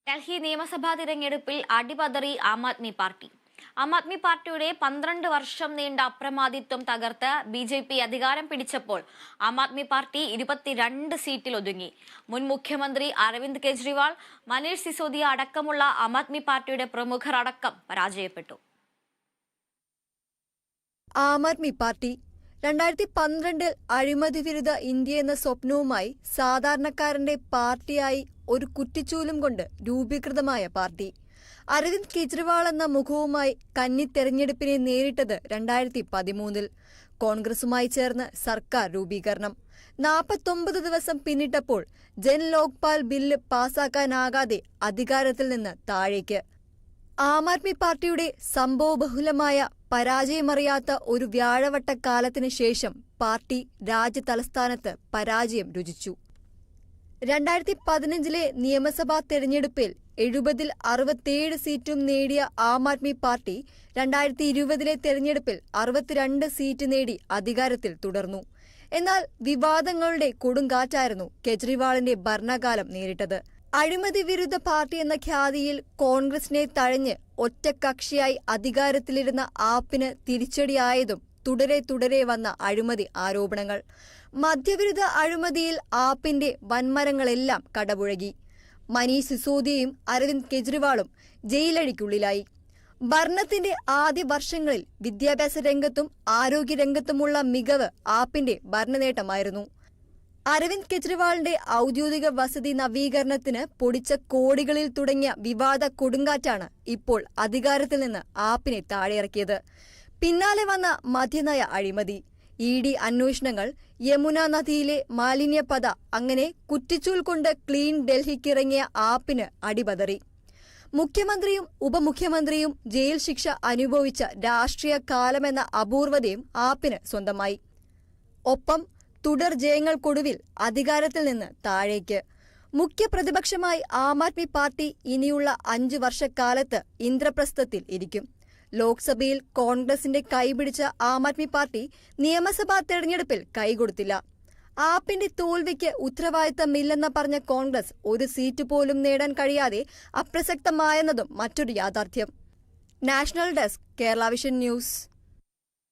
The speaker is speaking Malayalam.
ഡൽഹി നിയമസഭാ തിരഞ്ഞെടുപ്പിൽ അടിപതറി ആം ആദ്മി പാർട്ടി. ആം ആദ്മി പാർട്ടിയുടെ 12 വർഷം നീണ്ട അപ്രമാദിത്വം തകർത്ത് BJP അധികാരം പിടിച്ചപ്പോൾ ആം ആദ്മി പാർട്ടി 22 സീറ്റിൽ ഒതുങ്ങി. മുൻ മുഖ്യമന്ത്രി അരവിന്ദ് കെജ്രിവാൾ, മനീഷ് സിസോദിയ അടക്കമുള്ള ആം ആദ്മി പാർട്ടിയുടെ പ്രമുഖർ അടക്കം പരാജയപ്പെട്ടു. ആം ആദ്മി പാർട്ടി 2012 അഴിമതി വിരുദ്ധ ഇന്ത്യ എന്ന സ്വപ്നവുമായി സാധാരണക്കാരന്റെ പാർട്ടിയായി ഒരു കുറ്റിച്ചൂലും കൊണ്ട് രൂപീകൃതമായ പാർട്ടി. അരവിന്ദ് കെജ്രിവാൾ എന്ന മുഖവുമായി കന്നി തെരഞ്ഞെടുപ്പിനെ നേരിട്ടത് 2013 കോൺഗ്രസുമായി ചേർന്ന് സർക്കാർ രൂപീകരണം. 49 ദിവസം പിന്നിട്ടപ്പോൾ ജൻ ലോക്പാൽ ബില്ല് പാസാക്കാനാകാതെ അധികാരത്തിൽ നിന്ന് താഴേക്ക്. ആം ആദ്മി പാർട്ടിയുടെ സംഭവബഹുലമായ പരാജയമറിയാത്ത ഒരു വ്യാഴവട്ടക്കാലത്തിന് ശേഷം പാർട്ടി രാജ്യതലസ്ഥാനത്ത് പരാജയം രുചിച്ചു. 2015 നിയമസഭാ തെരഞ്ഞെടുപ്പിൽ 70-ൽ 67 സീറ്റും നേടിയ ആം ആദ്മി പാർട്ടി 2020 തെരഞ്ഞെടുപ്പിൽ 62 സീറ്റ് നേടി അധികാരത്തിൽ തുടർന്നു. എന്നാൽ വിവാദങ്ങളുടെ കൊടുങ്കാറ്റായിരുന്നു കെജ്രിവാളിന്റെ ഭരണകാലം നേരിട്ടത്. അഴിമതി വിരുദ്ധ പാർട്ടി എന്ന ഖ്യാതിയിൽ കോൺഗ്രസിനെ തഴഞ്ഞ് ഒറ്റക്കക്ഷിയായി അധികാരത്തിലിരുന്ന ആപ്പിന് തിരിച്ചടിയായതും തുടരെ വന്ന അഴിമതി ആരോപണങ്ങൾ. മദ്യവിരുദ്ധ അഴിമതിയിൽ ആപ്പിന്റെ വൻമരങ്ങളെല്ലാം കടപുഴകി. മനീഷ് സിസോദിയയും അരവിന്ദ് കെജ്രിവാളും ജയിലഴിക്കുള്ളിലായി. ഭരണത്തിന്റെ ആദ്യ വർഷങ്ങളിൽ വിദ്യാഭ്യാസ രംഗത്തും ആരോഗ്യരംഗത്തുമുള്ള മികവ് ആപ്പിന്റെ ഭരണനേട്ടമായിരുന്നു. അരവിന്ദ് കെജ്രിവാളിന്റെ ഔദ്യോഗിക വസതി നവീകരണത്തിന് പൊടിച്ച കോടികളിൽ തുടങ്ങിയ വിവാദ കൊടുങ്കാറ്റാണ് ഇപ്പോൾ അധികാരത്തിൽ നിന്ന് ആപ്പിനെ താഴെയിറക്കിയത്. പിന്നാലെ വന്ന മദ്യനയ അഴിമതി, ED അന്വേഷണങ്ങൾ, യമുന നദിയിലെ മാലിന്യപത, അങ്ങനെ കുറ്റിച്ചൂൽ കൊണ്ട് ക്ലീൻ ഡൽഹിക്കിറങ്ങിയ ആപ്പിന് അടിപതറി. മുഖ്യമന്ത്രിയും ഉപമുഖ്യമന്ത്രിയും ജയിൽ ശിക്ഷ അനുഭവിച്ച രാഷ്ട്രീയ കാലമെന്ന അപൂർവതയും ആപ്പിന് സ്വന്തമായി. ഒപ്പം തുടർ ജയങ്ങൾക്കൊടുവിൽ അധികാരത്തിൽ നിന്ന് താഴേക്ക്. മുഖ്യ പ്രതിപക്ഷമായി ആം ആദ്മി പാർട്ടി ഇനിയുള്ള 5 വർഷക്കാലത്ത് ഇന്ദ്രപ്രസ്ഥത്തിൽ ഇരിക്കും. ലോക്സഭയിൽ കോൺഗ്രസിന്റെ കൈപിടിച്ച ആം ആദ്മി പാർട്ടി നിയമസഭാ തെരഞ്ഞെടുപ്പിൽ കൈകൊടുത്തില്ല. ആപ്പിന്റെ തോൽവിക്ക് ഉത്തരവാദിത്തമില്ലെന്ന് പറഞ്ഞ കോൺഗ്രസ് ഒരു സീറ്റ് പോലും നേടാൻ കഴിയാതെ അപ്രസക്തമായെന്നതും മറ്റൊരു യാഥാർത്ഥ്യം. National desk, Kerala vision news.